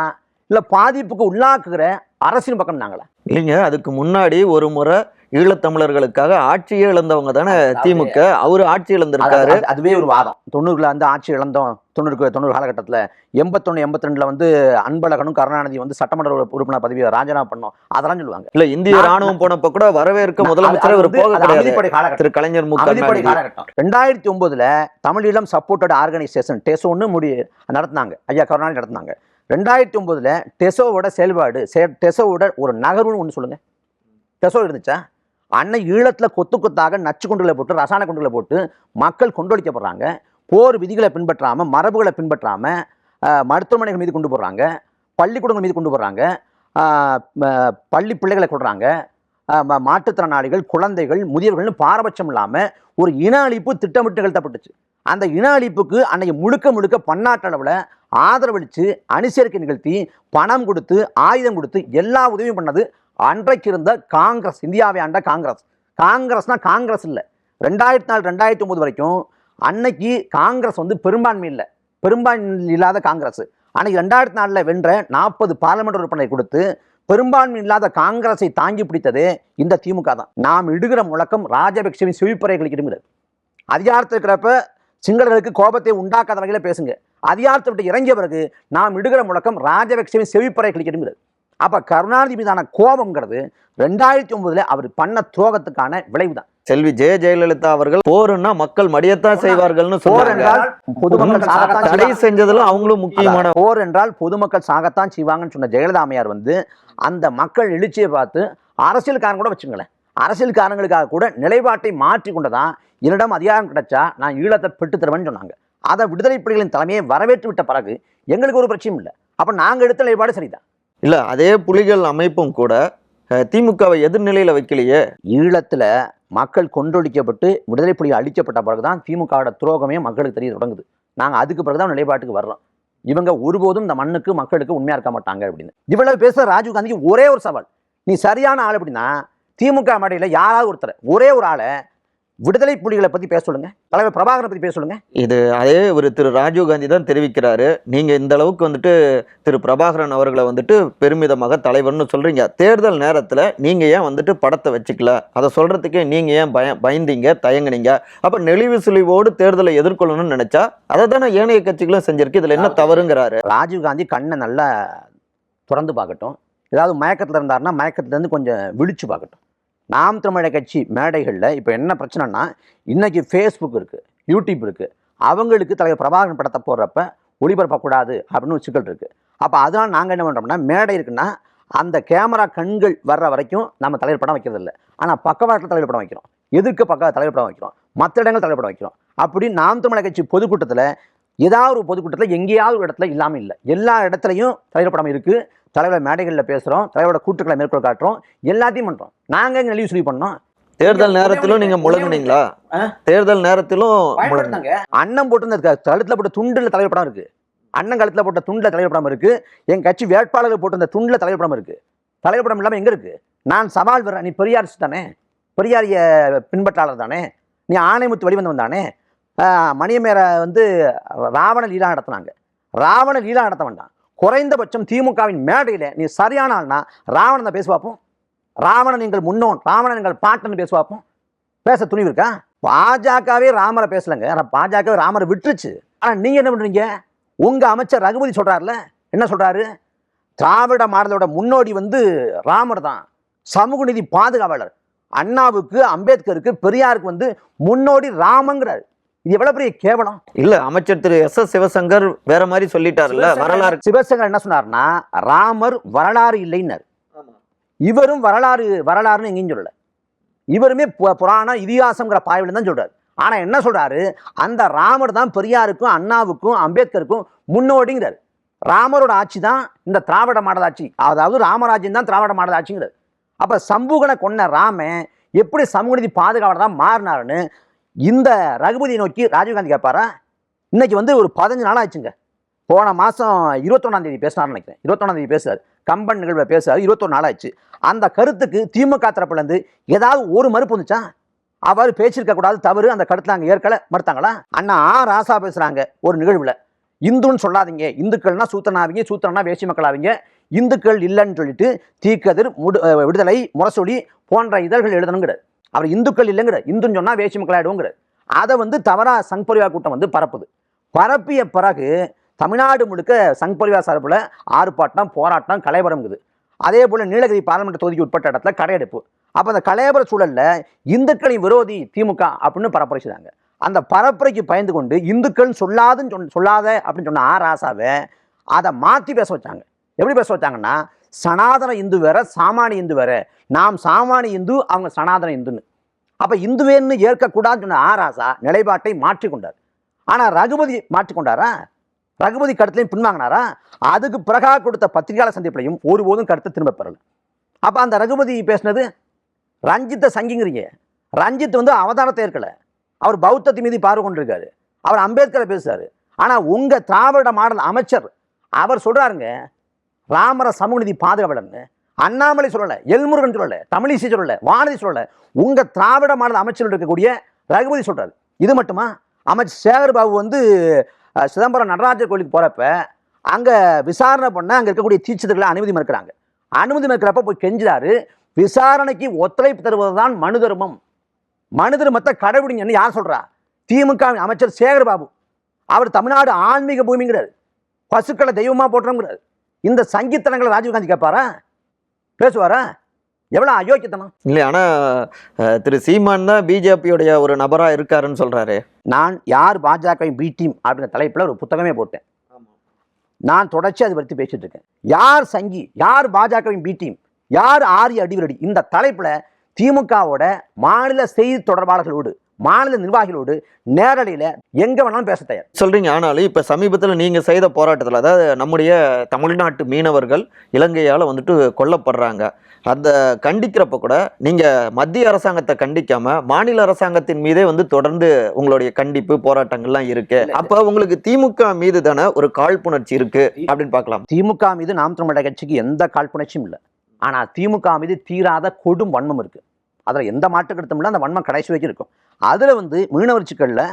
இல்லை பாதிப்புக்கு உள்ளாக்குகிற அரசின் பக்கம் நாங்களா? இல்லைங்க, அதுக்கு முன்னாடி ஒரு முறை ஈழத்தமிழர்களுக்காக ஆட்சியே இழந்தவங்க தானே திமுக. அவரு ஆட்சி இழந்திருக்காரு. அதுவே ஒரு வாதம். 90ல் வந்து ஆட்சி இழந்தோம். 90 காலகட்டத்தில் 81 82ல் வந்து அன்பழகனும் கருணாநிதி வந்து சட்டமன்ற உறுப்பினர் பதவியை ராஜினாமா பண்ணோம், அதெல்லாம் சொல்லுவாங்க. இல்ல, இந்திய ராணுவம் போனப்ப கூட வரவேற்க முதலமைச்சர் திரு கலைஞர் காலகட்டம். 2009ல் தமிழீழம் சப்போர்ட்டட் ஆர்கனைசேஷன் டெசோன்னு நடத்தினாங்க. ஐயா கருணாநிதி நடத்தினாங்க. 2009ல் டெசோவோட செயல்பாடு, டெசோவோட ஒரு நகர்வுன்னு ஒன்று சொல்லுங்க. டெசோ இருந்துச்சா? அன்னை ஈழத்தில் கொத்து கொத்தாக நச்சு குண்டுகளை போட்டு, ரசாயன குண்டுகளை போட்டு மக்கள் கொண்டொழிக்கப்படுறாங்க. போர் விதிகளை பின்பற்றாமல், மரபுகளை பின்பற்றாமல் மருத்துவமனைகள் மீது கொண்டு போடுறாங்க, பள்ளிக்கூடங்கள் மீது கொண்டு போடுறாங்க, பள்ளி பிள்ளைகளை கொள்றாங்க, மாற்றுத்திறனாளிகள், குழந்தைகள், முதியவர்கள்னு பாரபட்சம் இல்லாமல் ஒரு இன அழிப்பு திட்டமிட்டு நிகழ்த்தப்பட்டுச்சு. அந்த இன அழிப்புக்கு அன்னைக்கு முழுக்க பன்னாட்டு அளவில் ஆதரவளித்து அணிசேர்க்கை நிகழ்த்தி பணம் கொடுத்து ஆயுதம் கொடுத்து எல்லா உதவியும் பண்ணது அன்றைக்கு இருந்த காங்கிரஸ். இந்தியாவை ஆண்ட காங்கிரஸ். காங்கிரஸ்னா காங்கிரஸ் இல்லை. 2004 2009 வரைக்கும் அன்னைக்கு காங்கிரஸ் வந்து பெரும்பான்மை இல்லை, பெரும்பான்மை இல்லாத காங்கிரஸ். அன்னைக்கு 2004 வென்ற 40 பார்லிமெண்ட் உறுப்பினரை கொடுத்து பெரும்பான்மை இல்லாத காங்கிரஸை தாங்கி பிடித்ததே இந்த திமுக தான். நாம் இடுகிற முழக்கம் ராஜபக்சேவின் செவிப்பறை கழிக்கிறது. அதிகாரத்தில் இருக்கிறப்ப சிங்களர்களுக்கு கோபத்தை உண்டாக்காத வகையில் பேசுங்க. அதிகாரத்தை விட்டு இறங்கிய பிறகு நாம் இடுகிற முழக்கம் ராஜபக்சேவின் செவிப்பறை கழிக்கிறது. அப்ப கருணாநிதி மீதான கோபம்ங்கிறது 2009 அவர் பண்ண துரோகத்துக்கான விளைவு தான். செல்வி ஜெயலலிதா அவர்கள் போருன்னா மக்கள் மடியத்தான் செய்வார்கள்னு பொதுமக்கள் தடை செஞ்சதுல அவங்களும் முக்கியமான. போர் என்றால் பொதுமக்கள் சாகத்தான் செய்வாங்கன்னு சொன்ன ஜெயலலிதா அம்மையார் வந்து அந்த மக்கள் எழுச்சியை பார்த்து அரசியல்காரங்க கூட வச்சுங்களேன், அரசியல்காரங்களுக்காக கூட நிலைப்பாட்டை மாற்றி கொண்டதான் என்னிடம் அதிகாரம் கிடைச்சா நான் ஈழத்தை பெற்று தருவேன்னு சொன்னாங்க. அதை விடுதலை புலிகளின் தலைமையை வரவேற்று விட்ட பிறகு எங்களுக்கு ஒரு பிரச்சனையும் இல்லை. அப்ப நாங்க எடுத்த நிலைப்பாடு சரிதான். இல்ல அதே புலிகள் அமைப்பும் கூட திமுகவை எதிர்நிலையில வைக்கலையே. ஈழத்துல மக்கள் கொன்றொழிக்கப்பட்டு விடுதலை புலிகள் அழிக்கப்பட்ட பிறகுதான் திமுகவோட துரோகமே மக்களுக்கு தெரிய தொடங்குது. நாங்கள் அதுக்கு பிறகுதான் நிலைப்பாட்டுக்கு வர்றோம். இவங்க ஒருபோதும் இந்த மண்ணுக்கு மக்களுக்கு உண்மையா இருக்க மாட்டாங்க அப்படின்னு இவ்வளவு பேசுற ராஜீவ் காந்திக்கு ஒரே ஒரு சவால், நீ சரியான ஆள் அப்படின்னா திமுக மேடையில் யாராவது ஒருத்தர் ஒரே ஒரு ஆளை விடுதலை புலிகளை பத்தி பேச சொல்லுங்க, தலைவர் பிரபாகரனை பத்தி பேச சொல்லுங்க. இது அதே ஒரு திரு ராஜீவ் காந்தி தான் தெரிவிக்கிறாரு. நீங்க இந்த அளவுக்கு வந்துட்டு திரு பிரபாகரன் அவர்களை வந்துட்டு பெருமிதமாக தலைவர்னு சொல்றீங்க. தேர்தல் நேரத்துல நீங்க ஏன் வந்துட்டு படத்தை வச்சுக்கல, அதை சொல்றதுக்கே நீங்க ஏன் பயந்தீங்க, தயங்குனீங்க? அப்ப நெளிவு சுழிவோடு தேர்தலை எதிர்கொள்ளணும்னு நினைச்சா அதை தானே ஏனைய கட்சிகளும் செஞ்சிருக்கு. இதுல என்ன தவறுங்கிறாரு ராஜீவ் காந்தி. கண்ணை நல்லா திறந்து பார்க்கட்டும். ஏதாவது மயக்கத்தில் இருந்தாருன்னா மயக்கத்துலேருந்து கொஞ்சம் விழிச்சு பார்க்கட்டும். நாம் தமிழர் கட்சி மேடைகளில் இப்போ என்ன பிரச்சனைனா, இன்றைக்கி ஃபேஸ்புக் இருக்குது, யூடியூப் இருக்குது. அவங்களுக்கு தலைவர் பிரபாகரன் படத்தை போடுறப்ப ஒளிபரப்பக்கூடாது அப்படின்னு ஒரு சிக்கல் இருக்குது. அப்போ அதனால் நாங்கள் என்ன பண்ணுறோம்னா, மேடை இருக்குன்னா அந்த கேமரா கண்கள் வர்ற வரைக்கும் நம்ம தலைவர் படம் வைக்கிறது இல்லை. ஆனால் பக்கவாட்டில் தலைவர் படம் வைக்கிறோம், எதிர்க்க பக்க தலைவர் படம் வைக்கிறோம், மற்ற இடங்கள் தலைவர் படம் வைக்கிறோம். அப்படி நாம் தமிழர் கட்சி பொதுக்கூட்டத்தில் ஏதாவது ஒரு பொதுக்கூட்டத்தில் எங்கேயாவது ஒரு இடத்துல இல்லாமல் இல்லை, எல்லா இடத்துலையும் தலைவர் படம் இருக்குது. தலைவர் மேடைகளில் பேசுகிறோம், தலைவரோட கூட்டுக்களை மேற்கொள் காட்டுறோம், எல்லாத்தையும் பண்ணுறோம். நாங்கள் எங்கே நெளிவு சுழி பண்ணோம்? தேர்தல் நேரத்திலும் நீங்க முழங்குனீங்களா? தேர்தல் நேரத்திலும் அண்ணன் போட்டு கழுத்தில் போட்ட துண்டில் தலைவர் படம் இருக்கு, அண்ணன் கழுத்தில் போட்ட துண்டில் தலைவர் படம் இருக்கு, என் கட்சி வேட்பாளர்கள் போட்டு இந்த துண்டில் தலைவர் படம் இருக்கு. தலைவர் படம் இல்லாமல் எங்கே இருக்கு? நான் சவால் வர்றேன், நீ பெரியாரிஸ்ட் தானே, பெரியாரிய பின்பற்றாளர் தானே, நீ ஆணைமுத்து வெளிவந்தவன் தானே. மணியமேரை வந்து ராவண லீலா நடத்தினாங்க, ராவண லீலா நடத்த வேண்டாம். குறைந்தபட்சம் திமுகவின் மேடையில் நீ சரியான ஆள்னா ராவணன் தான் பேச பார்ப்போம். ராவணன் நீங்கள் முன்னோன், ராவணன் நீங்கள் பாட்டன்னு பேச பார்ப்போம். பேச துணிவு இருக்கா? பாஜகவே ராமரை பேசலைங்க, ஆனால் பாஜகவே ராமரை விட்டுருச்சு. ஆனால் நீங்கள் என்ன பண்ணுறீங்க? உங்கள் அமைச்சர் ரகுபதி சொல்கிறாருல, என்ன சொல்கிறாரு? திராவிட மாடலோட முன்னோடி வந்து ராமர் தான், சமூக நீதி பாதுகாவலர். அண்ணாவுக்கு, அம்பேத்கருக்கு, பெரியாருக்கு வந்து முன்னோடி ராமங்கிறார். இது எவ்வளவு பெரிய கேவலம் இல்ல? அமைச்சர் திரு எஸ் சிவசங்கர் வேற மாதிரி சொல்லிட்டாருல்ல. வரலாறு சிவசங்கர் என்ன சொன்னார்னா, ராமர் வரலாறு இல்லைன்னாரு. இவரும் வரலாறுன்னு எங்கேயும் சொல்லல. இவருமே புராண இதிகாசங்கிற பாய்வில் தான் சொல்றாரு. ஆனா என்ன சொல்றாரு? அந்த ராமர் தான் பெரியாருக்கும், அண்ணாவுக்கும், அம்பேத்கருக்கும் முன்னோடிங்கிறார். ராமரோட ஆட்சி தான் இந்த திராவிட மாடல் ஆட்சி, அதாவது ராமராஜ்யம் தான் திராவிட மாடல் ஆட்சிங்கிறார். அப்ப சம்பூகனை கொன்ன ராமன் எப்படி சமூக நீதி பாதுகாவலர் தான் மாறினாருன்னு இந்த ரகுபதியை நோக்கி ராஜீவ்காந்தி கேட்பாரா? இன்னைக்கு வந்து ஒரு 15 நாள் ஆச்சுங்க. போன மாதம் 21ஆம் தேதி பேசினார்னு நினைக்கிறேன். 21ஆம் தேதி பேசுறாரு, கம்பன் நிகழ்வில் பேசுறாரு. 21 நாள் ஆச்சு. அந்த கருத்துக்கு திமுக தரப்புலேருந்து ஏதாவது ஒரு மறுப்பு வந்துச்சா? அவர் பேச்சிருக்க கூடாது, தவறு, அந்த கருத்தில் அங்கே ஏற்கலை, மறுத்தாங்களா? அண்ணா ராசா பேசுகிறாங்க ஒரு நிகழ்வில், இந்துன்னு சொல்லாதீங்க, இந்துக்கள்னா சூத்திரனாவீங்க, சூத்திரனா வேசி மக்களாவீங்க, இந்துக்கள் இல்லைன்னு சொல்லிட்டு தீக்கதிர், விடுதலை, முரசொலி போன்ற இதழ்கள் எழுதணுங்கிறார். அவர் இந்துக்கள் இல்லைங்கிற, இந்துன்னு சொன்னால் வேசி மக்களாயிடுவோங்கிற. அதை வந்து தவறாக சங் பரிவார் கூட்டம் வந்து பரப்புது. பரப்பிய பிறகு தமிழ்நாடு முழுக்க சங் பரிவார் சார்பில் ஆர்ப்பாட்டம், போராட்டம், கலைவரம்ங்குது. அதே போல் நீலகிரி பார்லிமெண்ட் தொகுதிக்கு உட்பட்ட இடத்துல கடையெடுப்பு. அப்போ அந்த கலையபர சூழலில் இந்துக்களின் விரோதி திமுக அப்படின்னு பரப்புரை செய்தாங்க. அந்த பரப்புரைக்கு பயந்து கொண்டு இந்துக்கள் சொல்லாத அப்படின்னு சொன்ன ராசாவை அதை மாற்றி பேச வச்சாங்க. எப்படி பேச வச்சாங்கன்னா, சனாதன இந்து வேற, சாமானிய இந்து வேற, நாம் சாமானிய இந்து, அவங்க சனாதன இந்துன்னு. அப்போ இந்துவேன்னு ஏற்கக்கூடாதுன்னு சொன்ன ராசா நிலைப்பாட்டை மாற்றி கொண்டார். ஆனால் ரகுபதி மாற்றிக்கொண்டாரா? ரகுபதி கருத்துலையும் பின்வாங்கினாரா? அதுக்கு பிறகாக கொடுத்த பத்திரிகையாளர் சந்திப்புலையும் ஒருபோதும் கருத்தை திரும்ப பெறல. அப்போ அந்த ரகுபதி பேசினது ரஞ்சித்தை சங்கிங்கிறீங்க. ரஞ்சித் வந்து அவதாரத்தை ஏற்கலை, அவர் பௌத்தத்தை மீது பார்வை கொண்டிருக்காரு, அவர் அம்பேத்கரை பேசுறாரு. ஆனால் உங்கள் திராவிட மாடல் அமைச்சர் அவர் சொல்கிறாருங்க ராமர சமூக நீதி பாதுகாவலர்னு. அண்ணாமலை சொல்லலை, எல்முருகன் சொல்லலை, தமிழிசை சொல்லலை, வானதி சொல்லலை, உங்கள் திராவிட மாடல் அமைச்சர் இருக்கக்கூடிய ரகுபதி சொல்கிறாரு. இது மட்டுமா? அமைச்சர் சேகர் பாபு வந்து சிதம்பரம் நடராஜர் கோயிலுக்கு போகிறப்ப அங்கே விசாரணை பண்ண அங்கே இருக்கக்கூடிய தீட்சிதர்களை அனுமதி மறுக்கிறாங்க. அனுமதி மறுக்கிறப்ப போய் கெஞ்சுறாரு, விசாரணைக்கு ஒத்துழைப்பு தருவதுதான் மனு தர்மம், மனு தர்மத்தை கடைபிடிங்கன்னு யார் சொல்கிறா? திமுக அமைச்சர் சேகர் பாபு. அவர் தமிழ்நாடு ஆன்மீக பூமிங்கிறார், பசுக்களை தெய்வமாக போட்டுறோங்கிறார். இந்த சங்கீத்தனங்களை ராஜீவ்காந்தி கேட்பாரா? பேசுவாரா? எவ்வளோ அயோக்கியத்தனம் இல்லை. ஆனால் திரு சீமான் தான் பிஜேபியோடைய ஒரு நபராக இருக்காருன்னு சொல்கிறாரு. நான் யார் பாஜகவின் பி டீம் அப்படின்ற தலைப்பில் ஒரு புத்தகமே போட்டேன். நான் தொடர்ச்சி அதை பற்றி பேசிட்டு இருக்கேன். யார் சங்கி, யார் பாஜகவின் பி டீம், யார் ஆரிய அடிவரடி, இந்த தலைப்பில் திமுகவோட மாநில செய்தி தொடர்பாளர்களோடு மாநில நிர்வாகிகளோடு நேரடியில் எங்கே வேணாலும் பேச தயார் சொல்கிறீங்க. ஆனாலும் இப்போ சமீபத்தில் நீங்கள் செய்த போராட்டத்தில், அதாவது நம்முடைய தமிழ்நாட்டு மீனவர்கள் இலங்கையால் வந்துட்டு கொல்லப்படுறாங்க, அந்த கண்டிக்கிறப்ப கூட நீங்கள் மத்திய அரசாங்கத்தை கண்டிக்காமல் மாநில அரசாங்கத்தின் மீதே வந்து தொடர்ந்து உங்களுடைய கண்டிப்பு போராட்டங்கள்லாம் இருக்கு. அப்போ உங்களுக்கு திமுக மீது தானே ஒரு காழ்ப்புணர்ச்சி இருக்கு அப்படின்னு பார்க்கலாம். திமுக மீது நாம் தமிழர் கட்சிக்கு எந்த காழ்ப்புணர்ச்சியும் இல்லை. ஆனால் திமுக மீது தீராத கொடும் வன்மம் இருக்குது. அதில் எந்த மாற்று கருத்தும் இல்லை. அந்த வன்மம் கடைசி வரைக்கும் இருக்கும். அதில் வந்து மீனவர் சிக்கலில்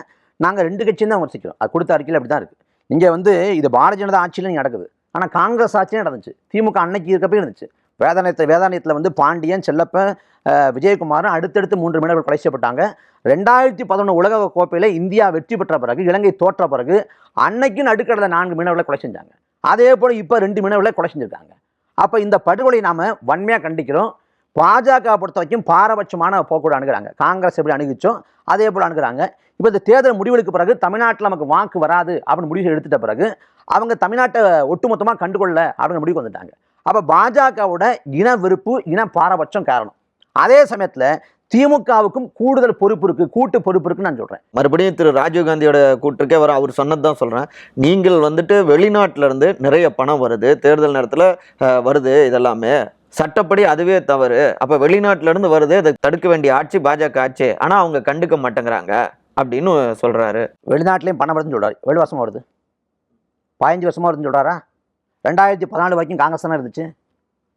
நாங்கள் 2 கட்சியும் தான் விமர்சிக்கிறோம். அது கொடுத்த அறிக்கையில் அப்படி தான் இருக்குது. நீங்கள் வந்து இது பாரதிய ஜனதா ஆட்சியில் நடக்குது, ஆனால் காங்கிரஸ் ஆட்சியும் நடந்துச்சு, திமுக அன்னைக்கு இருக்கப்பே இருந்துச்சு. வேதாயத்தில் வந்து பாண்டியன், செல்லப்பன், விஜயகுமாரும் அடுத்தடுத்து 3 மீனவர்கள் கொலை செய்யப்பட்டாங்க. 2011 உலக கோப்பையில் இந்தியா வெற்றி பெற்ற பிறகு, இலங்கை தோற்ற பிறகு அன்னைக்கு நடுக்கடலில் 4 மீனவர்களை கொலை செஞ்சாங்க. அதே போல் இப்போ 2 மீனவர்களை கொலை செஞ்சுருக்காங்க. அப்போ இந்த படுகொலை நாம் வன்மையாக கண்டிக்கிறோம். பாஜக பொறுத்த வரைக்கும் பாரபட்சமான போக்கூட அணுகிறாங்க. காங்கிரஸ் எப்படி அணுகிச்சோ அதே போல் அணுகிறாங்க. இப்போ இந்த தேர்தல் முடிவுகளுக்கு பிறகு தமிழ்நாட்டில் நமக்கு வாக்கு வராது அப்படின்னு முடிவு எடுத்துட்ட பிறகு அவங்க தமிழ்நாட்டை ஒட்டுமொத்தமாக கண்டுகொள்ள அப்படின்னு முடிவுக்கு வந்துட்டாங்க. அப்போ பாஜகவோட இன வெறுப்பு, இன பாரபட்சம் காரணம். அதே சமயத்தில் திமுகவுக்கும் கூடுதல் பொறுப்பு இருக்குது, கூட்டு பொறுப்பு இருக்குன்னு நான் சொல்கிறேன். மறுபடியும் திரு ராஜீவ்காந்தியோட கூற்றுக்கே அவர் சொன்னது தான் சொல்கிறேன். நீங்கள் வந்துட்டு வெளிநாட்டில இருந்து நிறைய பணம் வருது, தேர்தல் நேரத்தில் வருது, இதெல்லாமே சட்டப்படி அதுவே தவறு. அப்போ வெளிநாட்டிலேருந்து வருது, அதை தடுக்க வேண்டிய ஆட்சி பாஜக ஆட்சி, ஆனால் அவங்க கண்டுக்க மாட்டேங்கிறாங்க அப்படின்னு சொல்கிறாரு. வெளிநாட்டிலையும் பணம் வருதுன்னு சொல்கிறார். 7 வருஷமாக வருது, 15 வருஷமாக வருதுன்னு சொல்கிறாரா? 2014 வரைக்கும் காங்கிரஸ் தானே இருந்துச்சு.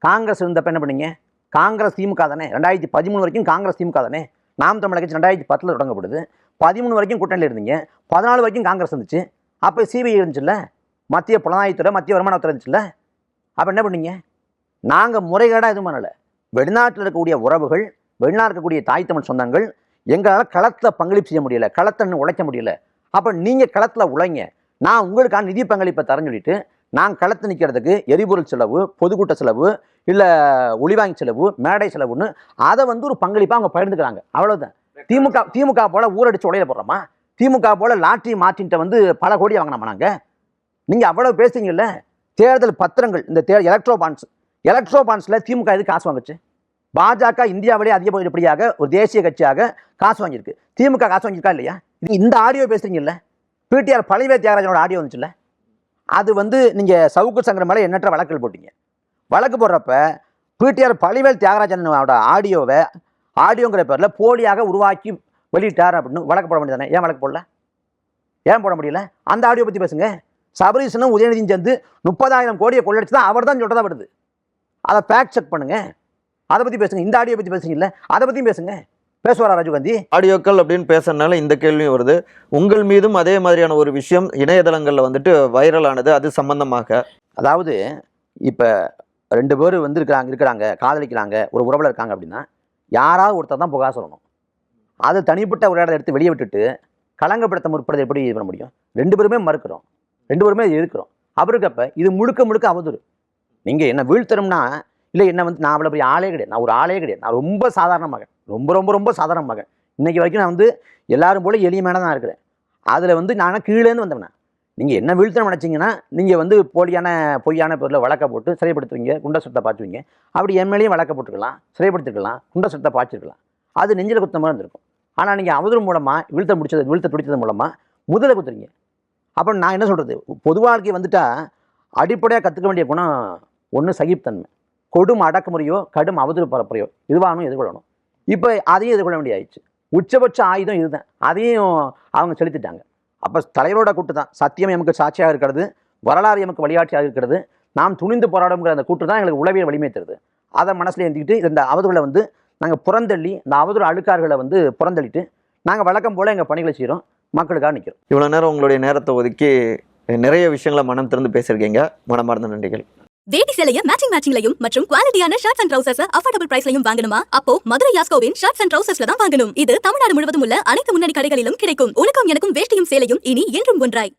காங்கிரஸ் இருந்தப்ப என்ன பண்ணீங்க? காங்கிரஸ் திமுக தானே. 2013 வரைக்கும் காங்கிரஸ் திமுக தானே. நாம் தமிழர் கட்சி 2010 தொடங்கப்படுது. 13 வரைக்கும் கூட்டணியில் இருந்தீங்க. 14 வரைக்கும் காங்கிரஸ் இருந்துச்சு. அப்போ சிபிஐ இருந்துச்சுல்ல, மத்திய புலனாய்வுத்துறை, மத்திய வருமானத்துறை இருந்துச்சுல்ல. அப்போ என்ன பண்ணீங்க? நாங்கள் முறைகேடாக எதுவும் பண்ணலை. வெளிநாட்டில் இருக்கக்கூடிய உறவுகள், வெளிநாட்டில் இருக்கக்கூடிய தாய் தமிழ் சொந்தங்கள் எங்களால் களத்தில் பங்களிப்பு செய்ய முடியலை, களத்தை உழைக்க முடியல. அப்போ நீங்கள் களத்தில் உழைங்க, நான் உங்களுக்கான நிதி பங்களிப்பை தரேன்னு சொல்லிட்டு நாங்கள் களத்து நிற்கிறதுக்கு எரிபொருள் செலவு, பொதுக்கூட்ட செலவு, இல்லை ஒளிவாங்கி செலவு, மேடை செலவுன்னு அதை வந்து ஒரு பங்களிப்பாக அவங்க பகிர்ந்துக்கிறாங்க. அவ்வளோதான். திமுக போல் ஊரடிச்சு உடையில போடுறோமா? திமுக போல் லாட்ரி மாற்றின்ட்ட வந்து பல கோடி வாங்கினோமா நாங்கள்? நீங்கள் அவ்வளோ பேசுறீங்கல்ல. தேர்தல் பத்திரங்கள், இந்த எலக்ட்ரோ பாண்ட்ஸில் திமுக எது காசு வாங்குச்சு? பாஜக இந்தியாவிலே அதிகப்படியாக ஒரு தேசிய கட்சியாக காசு வாங்கியிருக்கு. திமுக காசு வாங்கியிருக்கா இல்லையா? இந்த ஆடியோ பேசுறீங்கல்ல, பிடிஆர் பழனிவேல் தியாகராஜனோட ஆடியோ வந்துச்சுல்ல, அது வந்து நீங்கள் சவுக்கு சங்கர் மேலே எண்ணற்ற வழக்குகள் போட்டீங்க. வழக்கு போடுறப்ப பிடிஆர் பழனிவேல் தியாகராஜனோட ஆடியோங்கிற பேரில் போலியாக உருவாக்கி வெளியிட்டார் அப்படின்னு வழக்கு போட வேண்டியதானே? ஏன் வழக்கு போடல? ஏன் போட முடியல? அந்த ஆடியோ பற்றி பேசுங்க. சபரீசனும் உதயநிதியும் சேர்ந்து 30,000 கோடியை கொள்ளடிச்சு தான் அவர் தான் சொல்றதா வருது. அதை ஃபேக்ட் செக் பண்ணுங்க, அதை பற்றி பேசுங்க. இந்த ஆடியோ பற்றி பேசுங்கல்ல, அதை பற்றியும் பேசுங்க. பேசுவாரா ராஜீவ்காந்தி? ஆடியோக்கள் அப்படின்னு பேசுறதுனால இந்த கேள்வியும் வருது. உங்கள் மீதும் அதே மாதிரியான ஒரு விஷயம் இணையதளங்களில் வந்துட்டு வைரலானது, அது சம்பந்தமாக. அதாவது இப்போ 2 பேர் வந்து இருக்கிறாங்க, காதலிக்கிறாங்க, ஒரு உறவில் இருக்காங்க அப்படின்னா யாராவது ஒருத்தர் தான் புகார் சொல்லணும். அது தனிப்பட்ட ஒரு இடத்தை எடுத்து வெளியே விட்டுட்டு களங்கப்படுத்த முற்படுத்த எப்படி இது பண்ண முடியும்? 2 பேருமே மறுக்கிறோம், 2 பேருமே இருக்கிறோம். அவருக்கப்ப இது முழுக்க அவதூறு. நீங்கள் என்ன வீழ்த்தணும்னா, இல்லை என்ன வந்து நான் அவ்வளோ பெரிய ஆளே கிடையாது, நான் ஒரு ஆளே கிடையாது, நான் ரொம்ப சாதாரண மகன், ரொம்ப சாதாரண மகன். இன்றைக்கி வரைக்கும் நான் வந்து எல்லாரும் போல எளிமையான தான் இருக்கிறேன். அதில் வந்து நான் கீழேருந்து வந்தேன். நீங்கள் என்ன வீழ்த்தணும் நினச்சிங்கன்னா நீங்கள் வந்து பொய்யான பொருளை வழக்க போட்டு சிறைப்படுத்துவீங்க, குண்ட சுத்த பாய்ச்சுவீங்க. அப்படி எம்எல்ஏயும் வழக்க போட்டுக்கலாம், சிறைப்படுத்திருக்கலாம், குண்ட சுத்த பாய்ச்சிருக்கலாம். அது நெஞ்சில் குத்தமாக இருந்திருக்கும். ஆனால் நீங்கள் அவதூறு மூலமாக வீழ்த்த பிடிச்சது மூலமாக முதல்ல குத்துறீங்க. அப்புறம் நான் என்ன சொல்கிறது, பொது வாழ்க்கை வந்துட்டா அடிப்படையாக கற்றுக்க வேண்டிய குணம் ஒன்று சகிப்புத்தன்மை, கொடும் அடக்குமுறையோ கடும் அவதூறு பரப்புரையோ இதுவானும் எதிர்கொள்ளணும். இப்போ அதையும் எதிர்கொள்ள வேண்டிய ஆயிடுச்சு. உச்சபட்ச ஆயுதம் இதுதான், அதையும் அவங்க செலுத்திட்டாங்க. அப்போ தலைவரோட கூட்டு தான் சத்தியம் எமக்கு சாட்சியாக இருக்கிறது, வரலாறு எமக்கு வழிகாட்சியாக இருக்கிறது, நாம் துணிந்து போராடுங்கிற அந்த கூட்டு தான் எங்களுக்கு உளவியல் வலிமை தருது. அதை மனசில் எழுந்திக்கிட்டு இந்த அவதூறுகளை வந்து நாங்கள் புறந்தள்ளி, இந்த அவதூறு அழுக்காறுகளை வந்து புறந்தள்ளிட்டு நாங்கள் வழக்கம் போல் எங்கள் பணிகளை செய்கிறோம், மக்களுக்காக நிற்கிறோம். இவ்வளோ நேரம் உங்களுடைய நேரத்தை ஒதுக்கி நிறைய விஷயங்களை மனம் திறந்து பேசியிருக்கீங்க. மனமார்ந்த நன்றிகள். வேட்டி சேலைய மேட்சிங்லையும் மற்றும் குவாலிட்டியான ஷர்ட்ஸ் அண்ட் ட்ரவுசர்ஸ் அஃபோர்டபிள் பிரைஸ்லயும் வாங்கணுமா? அப்போ மதுரை யாஸ்கோவின் ஷர்ட்ஸ் அண்ட் ட்ரவுசர்ஸ்ல தான் வாங்கணும். இது தமிழ்நாடு முழுவதும் உள்ள அனைத்து முன்னணி கடைகளிலும் கிடைக்கும். உனக்கும் எனக்கும் வேஷ்டியும் சேலையும் இனி என்றும் ஒன்றாய்.